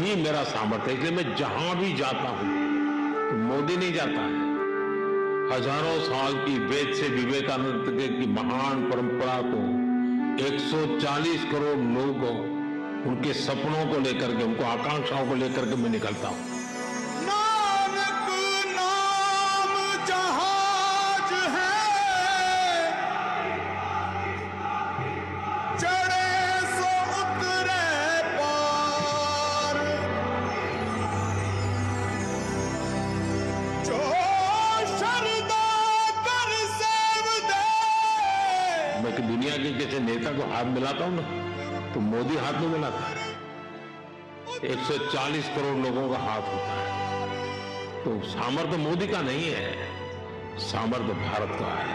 यही मेरा सामर्थ्य है। इसलिए मैं जहां भी जाता हूं तो मोदी नहीं जाता है। हजारों साल की वेद से विवेकानंद की महान परंपरा को 140 करोड़ लोगों, उनके सपनों को लेकर के, उनको आकांक्षाओं को लेकर के मैं निकलता हूं। नानक नाम जहाज है, चढ़े सो उतरे पार, जो शरदा कर सेव दे। मैं कि दुनिया के किसी नेता को हाथ मिलाता हूं ना, तो मोदी हाथ नहीं मिलाता है। 140 करोड़ लोगों का हाथ होता है। तो सामर्थ्य मोदी का नहीं है, सामर्थ्य भारत का है।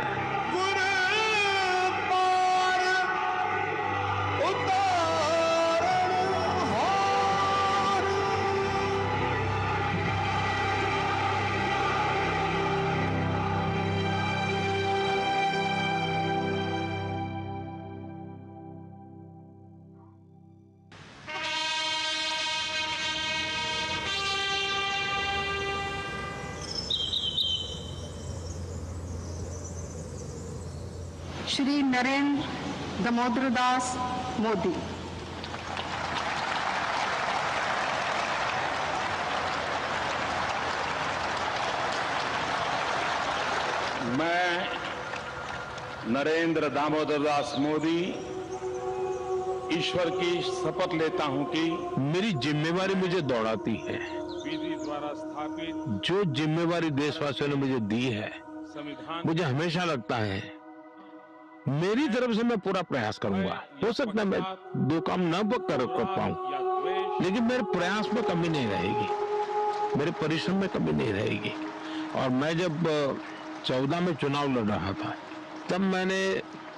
श्री नरेंद्र दामोदर दास मोदी। मैं नरेंद्र दामोदर दास मोदी ईश्वर की शपथ लेता हूं कि मेरी जिम्मेवारी मुझे दौड़ाती है। विधि द्वारा स्थापित जो जिम्मेवारी देशवासियों ने मुझे दी है, संविधान मुझे हमेशा लगता है मेरी तरफ से मैं पूरा प्रयास करूंगा। हो सकता है मैं दो काम न कर पाऊं, लेकिन मेरे प्रयास में कमी नहीं रहेगी, मेरे परिश्रम में कमी नहीं रहेगी। और मैं जब 14 में चुनाव लड़ रहा था, तब मैंने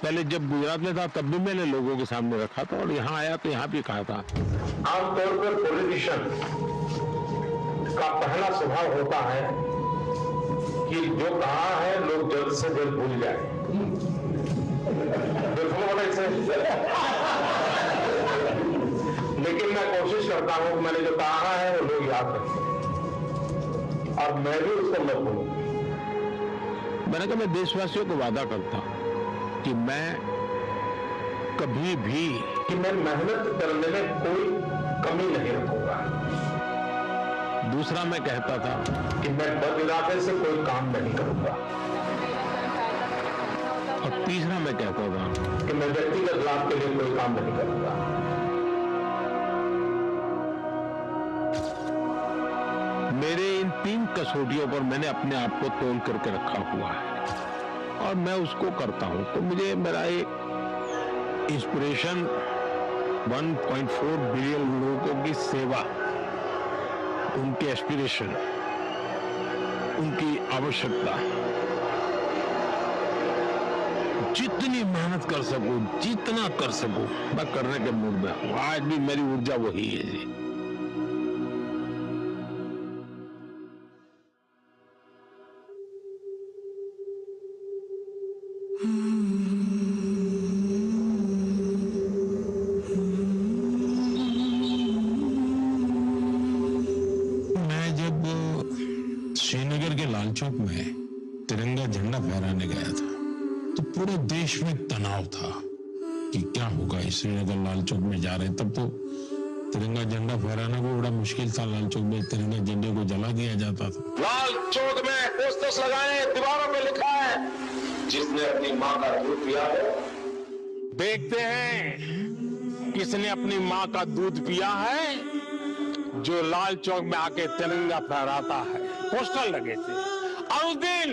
पहले जब गुजरात में था तब भी मैंने लोगों के सामने रखा था, और यहाँ आया तो यहाँ भी कहा था। आमतौर पर पॉलिटिशियन का पहला स्वभाव होता है कि जो कहा है लोग जल्द से जल्द भूल जाए। लेकिन मैं कोशिश करता हूं कि मैंने जो कहा है वो लोग याद रखें, और मैं भी उसको न भूलूं। मैंने कहा मैं देशवासियों को वादा करता हूं कि मैं कभी भी मैं मेहनत करने में कोई कमी नहीं रखूंगा। दूसरा मैं कहता था कि मैं बद इरादे से कोई काम नहीं करूंगा। और तीसरा मैं कहता था कि मैं व्यक्तिगत लाभ के लिए कोई काम नहीं करूंगा। मेरे इन 3 कसौटियों पर मैंने अपने आप को तोल करके रखा हुआ है, और मैं उसको करता हूं। तो मुझे मेरा एक इंस्पिरेशन 1.4 बिलियन लोगों की सेवा, उनके एस्पिरेशन, उनकी आवश्यकता, जितनी मेहनत कर सकूं, जितना कर सकूं, मैं करने के मूड में हूं। आज भी मेरी ऊर्जा वही है जी। मैं जब श्रीनगर के लाल चौक में तिरंगा झंडा फहराने गया था, तो पूरे देश में तनाव था कि क्या होगा। श्रीनगर लाल चौक में जा रहे, तब तो तिरंगा झंडा फहराना भी बड़ा मुश्किल था। लाल चौक में तिरंगा झंडे को जला दिया जाता था। लाल चौक में पोस्टर्स लगाए, दीवारों में लिखा है, जिसने अपनी माँ का दूध पिया है। देखते हैं किसने अपनी माँ का दूध पिया है, जो लाल चौक में आके तिरंगा फहराता है। पोस्टर लगे थे, और उस दिन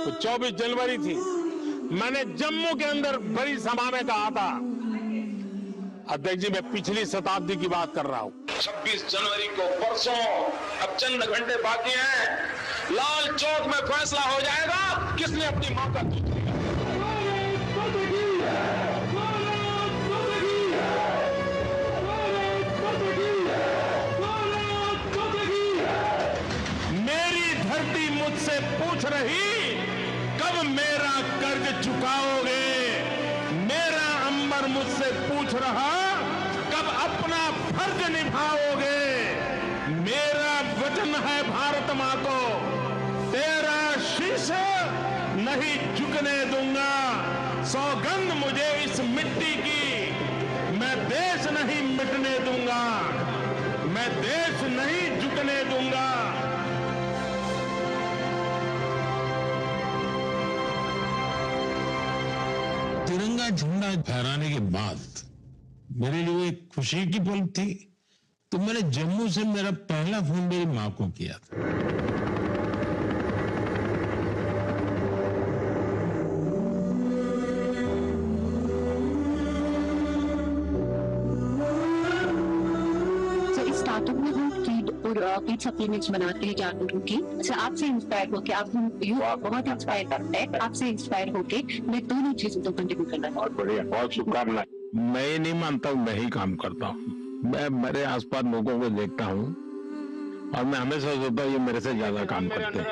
तो 24 जनवरी थी। मैंने जम्मू के अंदर बड़ी सभा में कहा था, अध्यक्ष जी मैं पिछली शताब्दी की बात कर रहा हूं, 26 जनवरी को परसों, अब चंद घंटे बाकी हैं, लाल चौक में फैसला हो जाएगा किसने अपनी मां का दूध पिया। मेरी धरती मुझसे पूछ रही, कब मेरा कर्ज चुकाओगे। मेरा अंबर मुझसे पूछ रहा, कब अपना फर्ज निभाओगे। है भारत माँ को, तेरा शीश नहीं झुकने दूंगा। सौगंध मुझे इस मिट्टी की, मैं देश नहीं मिटने दूंगा, मैं देश नहीं झुकने दूंगा। तिरंगा झंडा फहराने के बाद मेरे लिए एक खुशी की पल थी, तो मैंने जम्मू से मेरा पहला फोन मेरी मां को किया था। स्टार्टअप में हम फीड सप्लीमेंट्स बनाते हैं जानवरों की। अच्छा, आपसे इंस्पायर होके, आप बहुत इंस्पायर करते हैं, आपसे इंस्पायर होके मैं दोनों चीजों को कंटिन्यू करना है। बहुत बढ़िया, बहुत शुभकामनाएं। मैं ये नहीं मानता हूँ मैं ही काम करता हूँ, मैं मेरे आसपास लोगों को देखता हूँ और मैं हमेशा सोचता हूँ ये मेरे से ज्यादा काम करते हैं।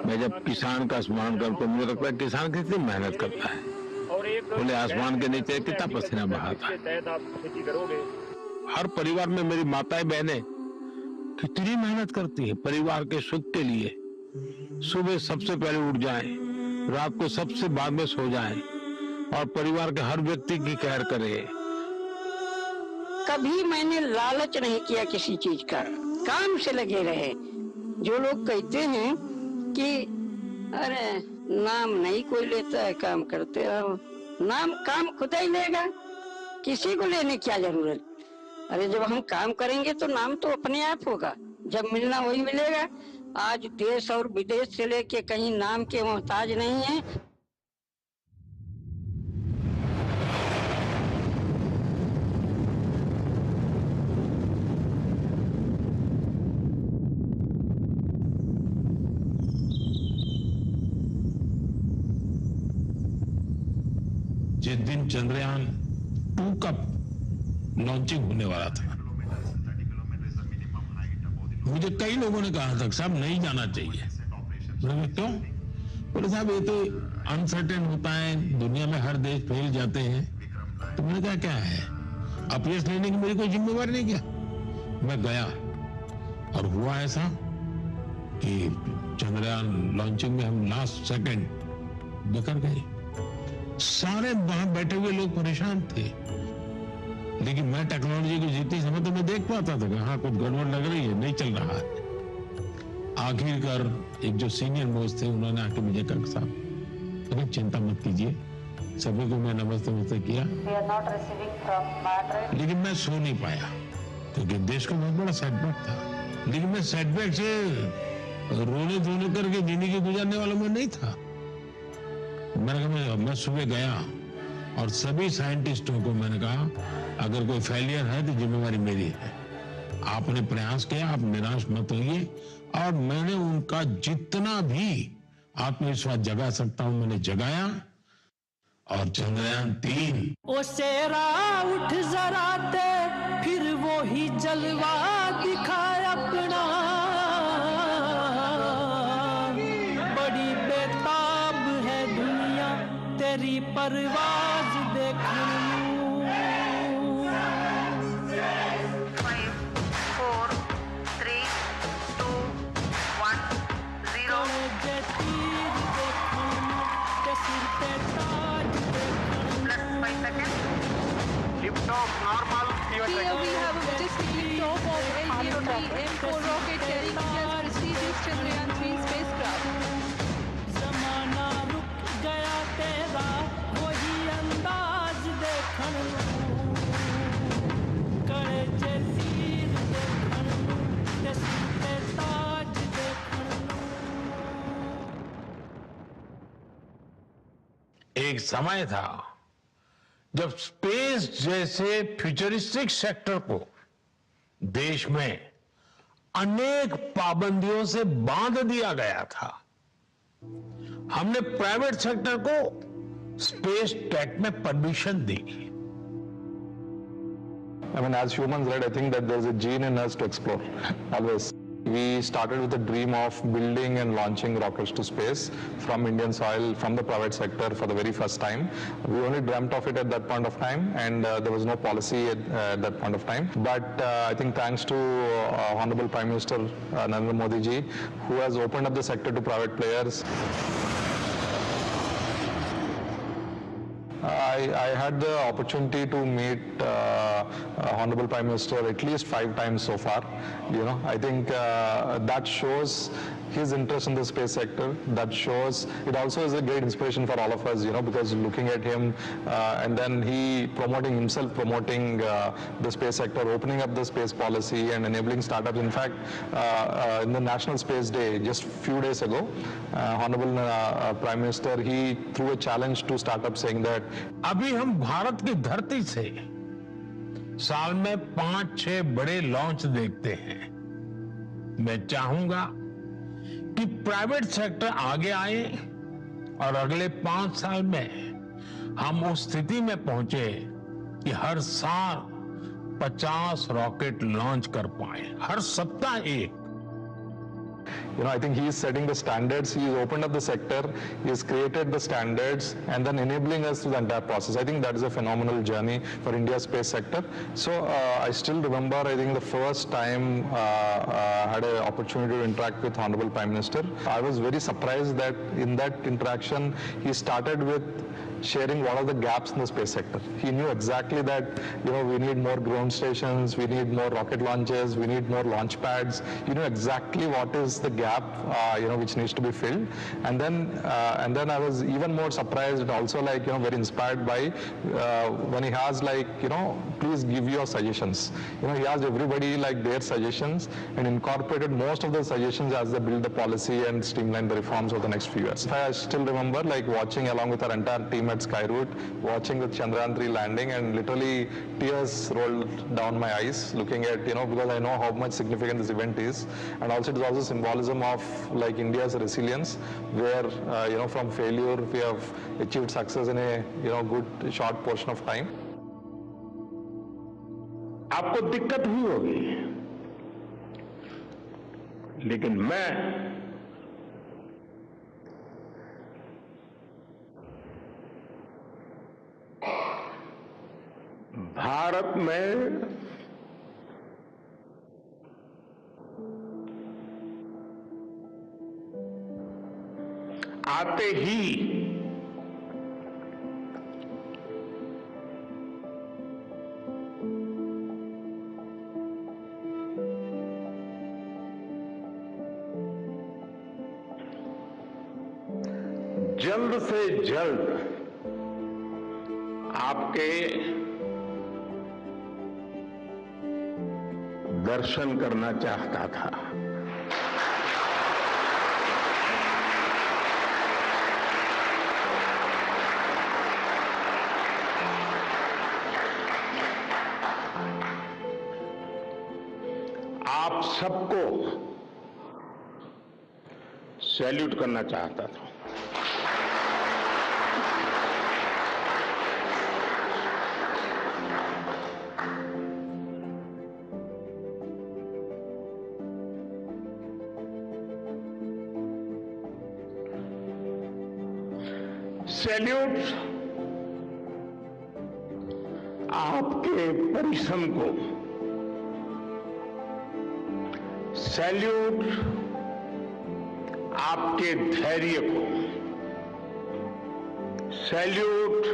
मैं जब किसान का स्मरण करता हूँ, मुझे लगता है किसान कितनी मेहनत करता है, खुले आसमान के नीचे कितना पसीना बहाता है। हर परिवार में मेरी माताएं बहनें कितनी मेहनत करती है परिवार के सुख के लिए। सुबह सबसे पहले उठ जाएं, रात को सबसे बाद में सो जाएं और परिवार के हर व्यक्ति की केयर करे। कभी मैंने लालच नहीं किया किसी चीज का, काम से लगे रहे। जो लोग कहते हैं कि अरे नाम नहीं कोई लेता है, काम करते रहो, नाम काम खुद ही लेगा, किसी को लेने क्या जरूरत। अरे जब हम काम करेंगे तो नाम तो अपने आप होगा, जब मिलना वही मिलेगा। आज देश और विदेश से लेके कहीं नाम के मोहताज नहीं है। जिस दिन चंद्रयान 2 का लॉन्चिंग होने वाला था, मुझे कई लोगों ने कहा था साहब नहीं जाना चाहिए। मैंने क्यों? बोले साहब ये तो अनसर्टेन होता है, दुनिया में हर देश फैल जाते हैं। तो मैंने कहा क्या है, अपयश लेने की मेरी कोई जिम्मेवारी नहीं। क्या मैं गया और हुआ ऐसा कि चंद्रयान लॉन्चिंग में हम लास्ट सेकंड बिखर गए। सारे वहां बैठे हुए लोग परेशान थे, लेकिन मैं टेक्नोलॉजी को जितनी समय तो मैं देख पाता था कि हाँ कुछ गड़बड़ लग रही है, नहीं चल रहा है। आखिरकार एक जो सीनियर मोस्ट थे उन्होंने आके मुझे कहा साहब अरे चिंता मत कीजिए, सभी को मैं नमस्ते किया, लेकिन मैं सो नहीं पाया क्योंकि देश को बहुत बड़ा सेटबैक था। लेकिन मैं सेटबैक से रोने धोने करके जिंदगी गुजारने वाला मैं नहीं था। मैंने कहा मैं सुबह गया और सभी साइंटिस्टों को मैंने कहा अगर कोई फेलियर है तो जिम्मेवारी मेरी है, आपने प्रयास किया, आप निराश मत होइए। और मैंने उनका जितना भी आत्मविश्वास जगा सकता हूं मैंने जगाया और चंद्रयान 3 ओ शेरा उठ जरा ते फिर वो ही जलवा दिखा अपना, बड़ी बेताब है दुनिया तेरी परवाज देखने। 5, 4, 3, 2, 1, 0। Plus 5 seconds. Lift off normal. Here we have a majestic lift-off of LVOT M4 rocket carrying India's prestigious Chandrayaan 3 spacecraft. ज़माना रुक गया तेरा वही अंदाज देखन लूं, करे जे तीर देखन लूं, ते सिर पे ताज देखन लूं। एक समय था जब स्पेस जैसे फ्यूचरिस्टिक सेक्टर को देश में अनेक पाबंदियों से बांध दिया गया था। हमने प्राइवेट सेक्टर को स्पेस टेक में permission the. I mean, as humans, right, I think that there's a gene in us to explore, always. We started with the dream of building and launching rockets to space from Indian soil, from the private sector for the very first time. We only dreamt of it at that point of time, and there was no policy at that point of time. But I think thanks to Honorable Prime Minister Narendra Modi ji, who has opened up the sector to private players. I had the opportunity to meet Honorable Prime Minister at least 5 times so far. I think that shows his interest in the space sector. That shows, it also is a great inspiration for all of us, because looking at him and then he promoting the space sector, opening up the space policy and enabling startups. In fact, in the National Space Day, just few days ago, Honorable Prime Minister, he threw a challenge to startups saying that अभी हम भारत की धरती से साल में 5-6 बड़े launch देखते हैं। मैं चाहूंगा कि प्राइवेट सेक्टर आगे आए और अगले 5 साल में हम उस स्थिति में पहुंचे कि हर साल 50 रॉकेट लॉन्च कर पाए, हर सप्ताह एक। I think he is setting the standards. He has opened up the sector. He has created the standards and then enabling us through the entire process. I think that is a phenomenal journey for India's space sector. So I still remember, I think the first time I had an opportunity to interact with Honorable Prime Minister. I was very surprised that in that interaction, he started with sharing what are the gaps in the space sector. He knew exactly that, we need more ground stations, we need more rocket launches, we need more launch pads. You know exactly what is the gap, which needs to be filled. And then I was even more surprised and also very inspired by when he has please give your suggestions. He asked everybody their suggestions and incorporated most of the suggestions as they build the policy and streamline the reforms over the next few years. I still remember watching along with our entire team at Skyroot, watching the Chandrayaan 3 landing, and literally tears rolled down my eyes looking at, because I know how much significant this event is. And also it is also symbolism of India's resilience, where, from failure we have achieved success in a, good short portion of time. आपको दिक्कत हुई होगी, लेकिन मैं भारत में आते ही जल्द से जल्द आपके दर्शन करना चाहता था। आप सबको सैल्यूट करना चाहता था। सैल्यूट आपके परिश्रम को, सैल्यूट आपके धैर्य को, सैल्यूट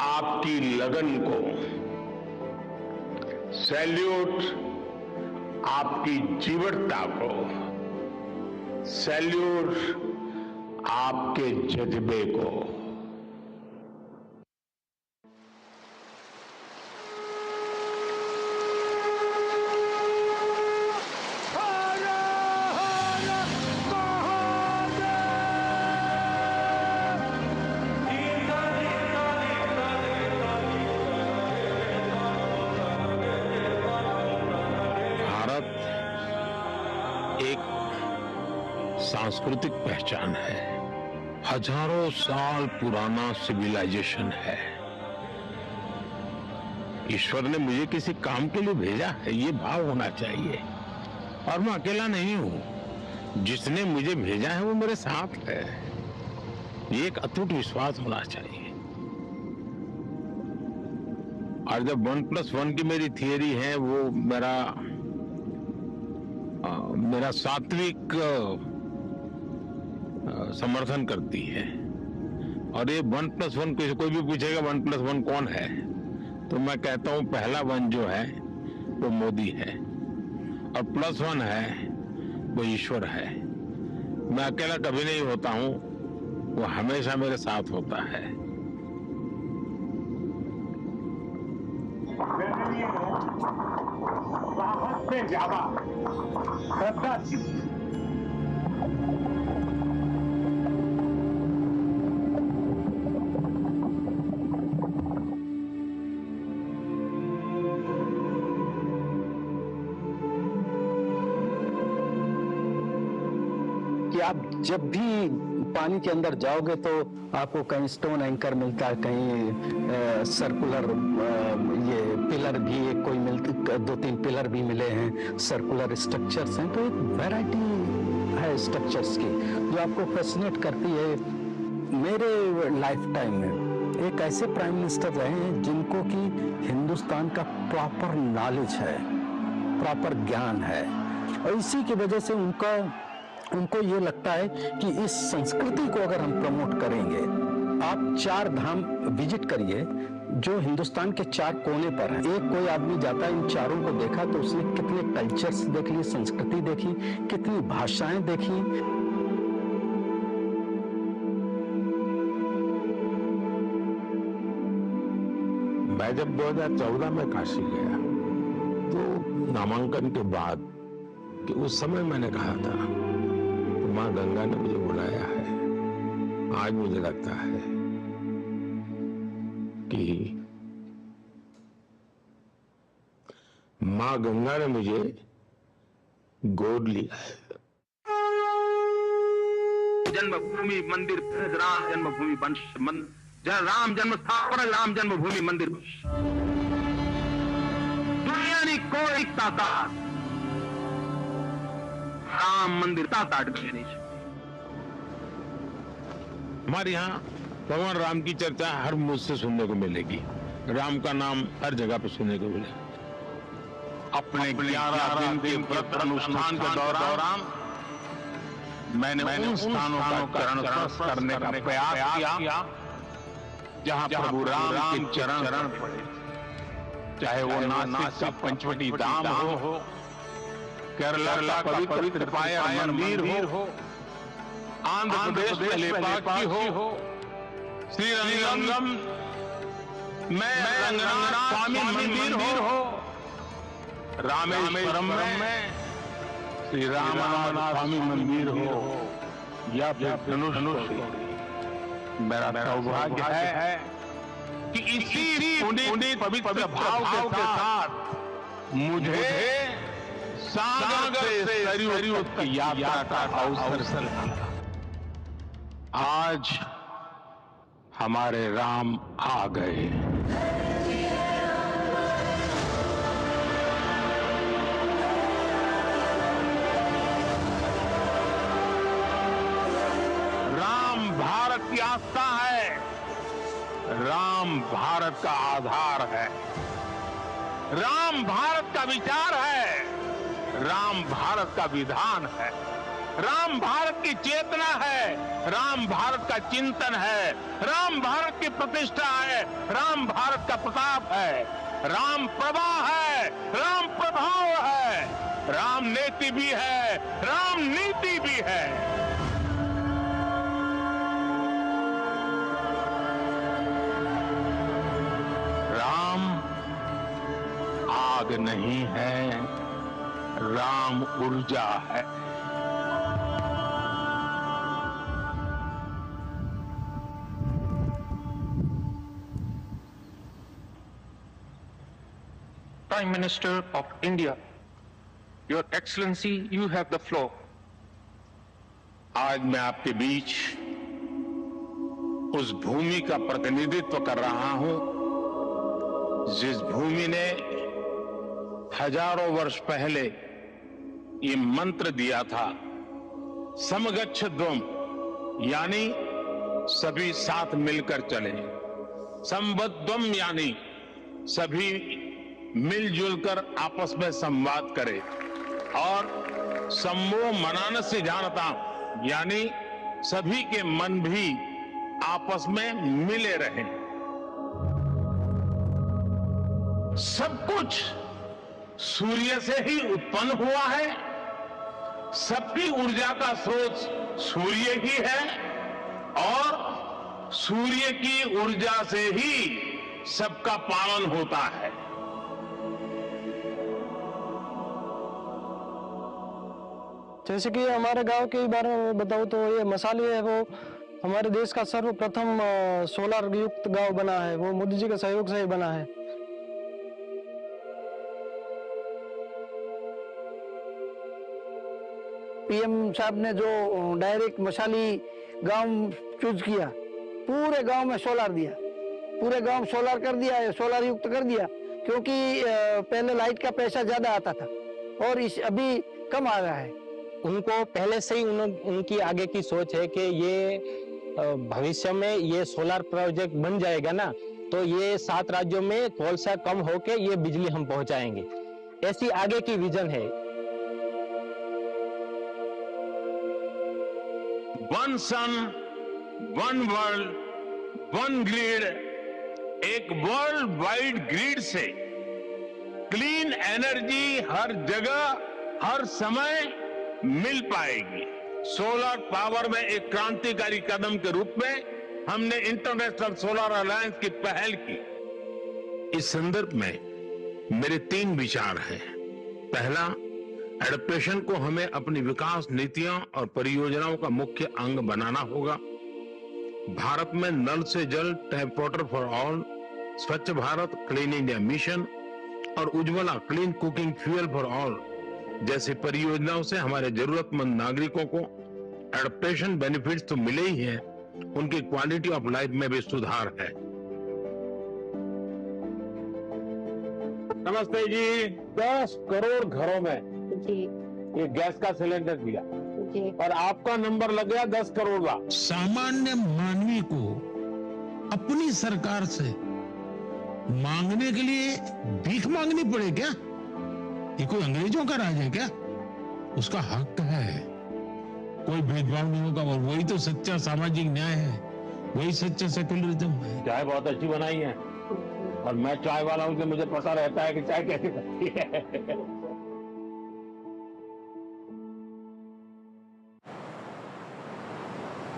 आपकी लगन को, सैल्यूट आपकी जीवटता को, सैल्यूट आपके जज्बे को। भारत एक सांस्कृतिक पहचान है, हजारों साल पुराना सिविलाइजेशन है। ईश्वर ने मुझे किसी काम के लिए भेजा है, ये भाव होना चाहिए। और मैं अकेला नहीं हूं, जिसने मुझे भेजा है वो मेरे साथ है। ये एक अटूट विश्वास होना चाहिए। और जब 1+1 की मेरी थियरी है, वो मेरा सात्विक समर्थन करती है। और ये 1+1 कोई भी पूछेगा 1+1 कौन है, तो मैं कहता हूं पहला 1 जो है वो मोदी है, और +1 है वो ईश्वर है। मैं अकेला कभी नहीं होता हूं, वो हमेशा मेरे साथ होता है। मेरे लिए साहस से ज्यादा श्रद्धा थी। कि आप जब भी पानी के अंदर जाओगे तो आपको कहीं स्टोन एंकर मिलता है, कहीं सर्कुलर ये पिलर भी एक कोई मिलते, 2-3 पिलर भी मिले हैं, सर्कुलर स्ट्रक्चर्स हैं। तो एक वैरायटी है स्ट्रक्चर्स की जो आपको फैसिनेट करती है। मेरे लाइफ टाइम में एक ऐसे प्राइम मिनिस्टर रहे हैं जिनको कि हिंदुस्तान का प्रॉपर नॉलेज है, प्रॉपर ज्ञान है, और इसी की वजह से उनको ये लगता है कि इस संस्कृति को अगर हम प्रमोट करेंगे। आप 4 धाम विजिट करिए जो हिंदुस्तान के 4 कोने पर हैं। एक कोई आदमी जाता है, इन चारों को देखा तो उसने कितने कल्चर्स देख लिए, संस्कृति देखी, कितनी भाषाएं देखी। मैं जब 2014 में काशी गया तो नामांकन के बाद कि उस समय मैंने कहा था तो मां गंगा ने मुझे बुलाया है। आज मुझे लगता है कि मां गंगा ने मुझे गोद लिया है। जन्मभूमि मंदिर, राम जन्मभूमि वंश राम जन्म स्थापना, राम जन्मभूमि मंदिर। दुनिया ने कोई तादाद राम मंदिर तादाद नहीं। हमारे यहाँ भगवान राम की चर्चा हर मुझ से सुनने को मिलेगी। राम का नाम हर जगह पे सुनने को मिलेगा। अपने 11 दिन के व्रत अनुष्ठान के दौरान मैंने उन स्थानों का चरण स्पर्श करने का प्रयास किया जहां प्रभु राम के चरण पड़े, चाहे वो नासिक का पंचवटी धाम हो, केरला का पवित्र त्रिपायर मंदिर हो, आंध्र प्रदेश में लेपाक्षी हो, श्रीरंगम में रंगनाथ स्वामी मंदिर हो, रामेश्वरम में श्री रामनाथ स्वामी मंदिर हो, या फिर धनुष। मेरा सौभाग्य है कि इसी पुनीत पवित्र भाव के साथ मुझे सागर से सरयू की यात्रा का अवसर मिला। आज हमारे राम आ गए। राम भारत की आस्था है, राम भारत का आधार है, राम भारत का विचार है, राम भारत का विधान है, राम भारत की चेतना है, राम भारत का चिंतन है, राम भारत की प्रतिष्ठा है, राम भारत का प्रताप है, राम प्रवाह है, राम प्रभाव है, राम नेति भी है, राम नीति भी है। राम आग नहीं है, राम ऊर्जा है। Prime Minister of India, Your Excellency, you have the floor. आज मैं आपके बीच उस भूमि का प्रतिनिधित्व कर रहा हूं जिस भूमि ने हजारों वर्ष पहले ये मंत्र दिया था, समगच्छध्वम्, यानी सभी साथ मिलकर चले, संबद्धम यानी सभी मिलजुल कर आपस में संवाद करें, और सम्मोह मनानस्य जानता यानी सभी के मन भी आपस में मिले रहें। सब कुछ सूर्य से ही उत्पन्न हुआ है, सबकी ऊर्जा का स्रोत सूर्य ही है, और सूर्य की ऊर्जा से ही सबका पालन होता है। जैसे कि हमारे गांव के बारे में बताऊं तो ये मसाली है, वो हमारे देश का सर्वप्रथम सोलर युक्त गांव बना है, वो मोदी जी के सहयोग से ही बना है। पीएम साहब ने जो डायरेक्ट मसाली गांव चूज किया, पूरे गांव में सोलर दिया, पूरे गांव सोलर कर दिया है, सोलर युक्त कर दिया, क्योंकि पहले लाइट का पैसा ज्यादा आता था और इस अभी कम आ रहा है। उनको पहले से ही उनकी आगे की सोच है कि ये भविष्य में ये सोलर प्रोजेक्ट बन जाएगा ना, तो ये 7 राज्यों में कोलसा कम होके ये बिजली हम पहुंचाएंगे, ऐसी आगे की विजन है। वन सन, वन वर्ल्ड, वन ग्रिड, एक वर्ल्ड वाइड ग्रिड से क्लीन एनर्जी हर जगह हर समय मिल पाएगी। सोलर पावर में एक क्रांतिकारी कदम के रूप में हमने इंटरनेशनल सोलर अलायंस की पहल की। इस संदर्भ में मेरे 3 विचार हैं। पहला, एडप्टेशन को हमें अपनी विकास नीतियों और परियोजनाओं का मुख्य अंग बनाना होगा। भारत में नल से जल, टैप वाटर फॉर ऑल, स्वच्छ भारत, क्लीन इंडिया मिशन और Ujjwala clean cooking fuel for all जैसी परियोजनाओं से हमारे जरूरतमंद नागरिकों को एडप्टेशन बेनिफिट्स तो मिले ही हैं, उनकी क्वालिटी ऑफ लाइफ में भी सुधार है। नमस्ते जी। 10 करोड़ घरों में ये गैस का सिलेंडर दिया और आपका नंबर लग गया 10 करोड़ का। सामान्य मानवी को अपनी सरकार से मांगने के लिए भीख मांगनी पड़े क्या? ये कोई अंग्रेजों का राज है क्या? उसका हक है, कोई भेदभाव नहीं होगा, और वही तो सच्चा सामाजिक न्याय है, वही सच्चा सेक्युलरिज्म है। चाय बहुत अच्छी बनाई है और मैं चाय वाला हूं कि मुझे पता रहता है कि चाय कैसे बनती है।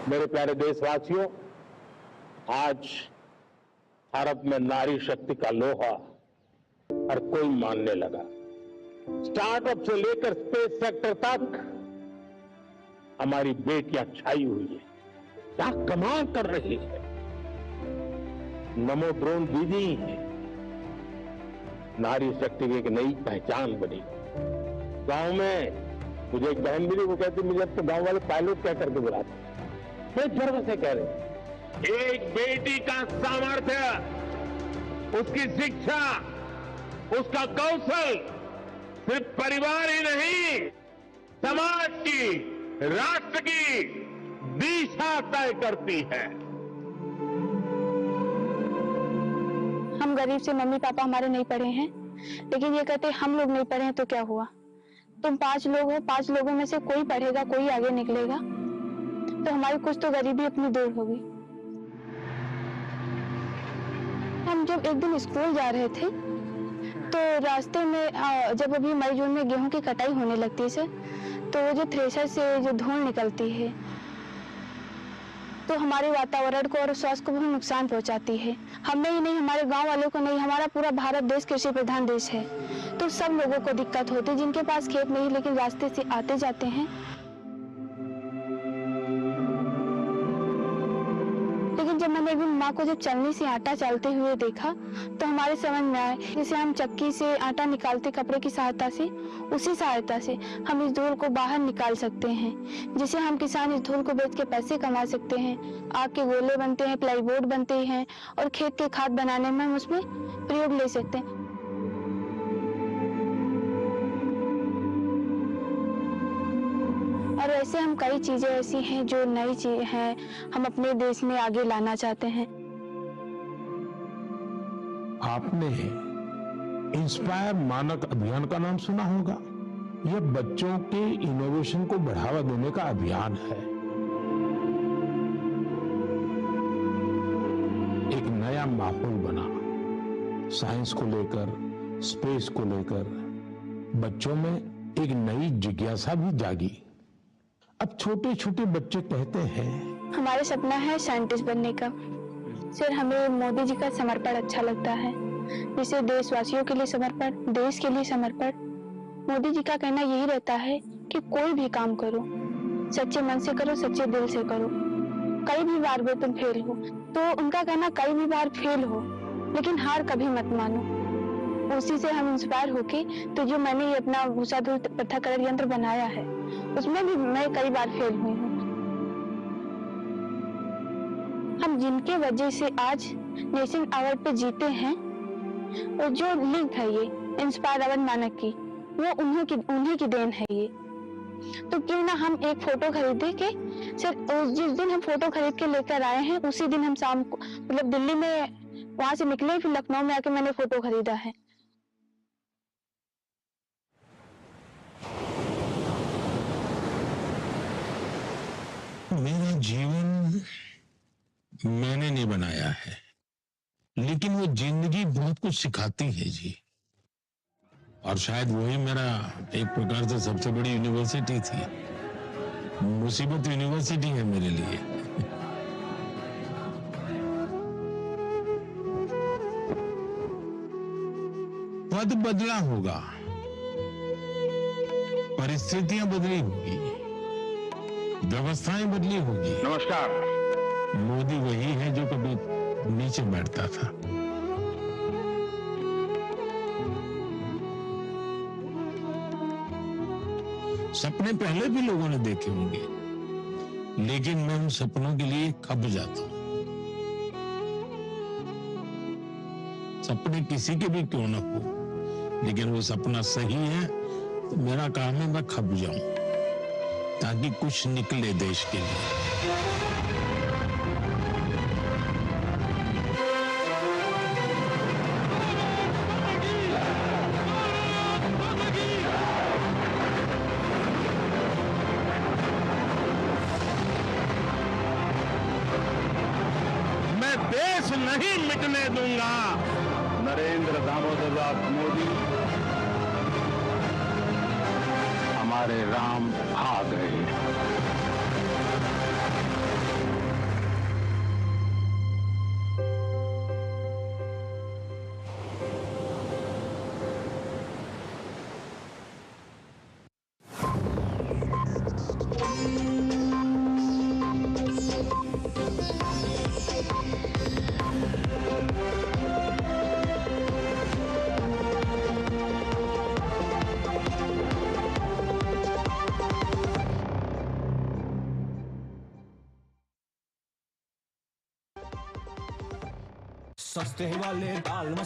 मेरे प्यारे देशवासियों, आज भारत में नारी शक्ति का लोहा हर कोई मानने लगा। स्टार्टअप से लेकर स्पेस सेक्टर तक हमारी बेटियां छाई हुई है, क्या कमाल कर रही है। नमो ड्रोन दीदी है, नारी शक्ति की एक नई पहचान बनी। गांव में मुझे एक बहन मिली, वो कहती मुझे अब तो गांव वाले पायलट कह करके बुलाते, मैं गर्व से कह रहे, एक बेटी का सामर्थ्य, उसकी शिक्षा, उसका कौशल सिर्फ परिवार ही नहीं, समाज की, राष्ट्र की दिशा तय करती है। हम गरीब से मम्मी पापा हमारे नहीं पढ़े हैं, लेकिन ये कहते हम लोग नहीं पढ़े हैं तो क्या हुआ, तुम 5 लोग हो, 5 लोगों में से कोई पढ़ेगा, कोई आगे निकलेगा, तो हमारी कुछ तो गरीबी अपनी दूर होगी। हम जब एक दिन स्कूल जा रहे थे तो रास्ते में जब अभी मई जून में गेहूं की कटाई होने लगती है, तो वो जो थ्रेशर से जो धूल निकलती है तो हमारे वातावरण को और स्वास्थ्य को बहुत नुकसान पहुंचाती है। हमें ही नहीं, हमारे गांव वालों को नहीं, हमारा पूरा भारत देश कृषि प्रधान देश है, तो सब लोगों को दिक्कत होती है, जिनके पास खेत नहीं लेकिन रास्ते से आते जाते हैं। लेकिन जब मैंने एक दिन माँ को जब चलनी से आटा चालते हुए देखा तो हमारे समझ में आया, जैसे हम चक्की से आटा निकालते कपड़े की सहायता से, उसी सहायता से हम इस धूल को बाहर निकाल सकते हैं, जिसे हम किसान इस धूल को बेच के पैसे कमा सकते हैं। आग के गोले बनते हैं, प्लाईवुड बनते हैं और खेत के खाद बनाने में हम उसमें प्रयोग ले सकते हैं। और ऐसे हम कई चीजें ऐसी हैं जो नई चीज हैं, हम अपने देश में आगे लाना चाहते हैं। आपने इंस्पायर मानक अभियान का नाम सुना होगा। यह बच्चों के इनोवेशन को बढ़ावा देने का अभियान है। एक नया माहौल बना, साइंस को लेकर, स्पेस को लेकर बच्चों में एक नई जिज्ञासा भी जागी। अब छोटे छोटे बच्चे कहते हैं, हमारा सपना है साइंटिस्ट बनने का। सर, हमें मोदी जी का समर्पण अच्छा लगता है, जैसे देशवासियों के लिए समर्पण, देश के लिए समर्पण। मोदी जी का कहना यही रहता है कि कोई भी काम करो, सच्चे मन से करो, सच्चे दिल से करो। कई भी बार भी तुम फेल हो, तो उनका कहना कई भी बार फेल हो, लेकिन हार कभी मत मानो। उसी से हम इंस्पायर होके, तो जो मैंने ये अपना भूसा धूल पृथक्करण यंत्र बनाया है, उसमें भी मैं कई बार फेल हुई हूँ। हम जिनके वजह से आज नेशनल अवार्ड पे जीते हैं, और जो लिंक है ये इंस्पायर अवार्ड मानक की, वो उन्हीं की देन है ये। तो क्यों ना हम एक फोटो खरीदे के, सर जिस दिन हम फोटो खरीद के लेकर आए हैं, उसी दिन हम शाम को, मतलब दिल्ली में वहां से निकले, फिर लखनऊ में आके मैंने फोटो खरीदा है। मेरा जीवन मैंने नहीं बनाया है, लेकिन वो जिंदगी बहुत कुछ सिखाती है जी। और शायद वही मेरा एक प्रकार से सबसे बड़ी यूनिवर्सिटी थी। मुसीबत यूनिवर्सिटी है मेरे लिए। पद बदला होगा, परिस्थितियां बदली होगी, व्यवस्थाएं बदली होगी। नमस्कार। मोदी वही है जो कभी नीचे बैठता था। सपने पहले भी लोगों ने देखे होंगे, लेकिन मैं उन सपनों के लिए खप जाता हूं। सपने किसी के भी क्यों न हो, लेकिन वो सपना सही है तो मेरा काम है मैं खप जाऊं, ताकि कुछ निकले देश के लिए। देश नहीं मिटने दूंगा। नरेंद्र दामोदर दास मोदी, हमारे राम आ गए। सस्ते वाले दाल मसाले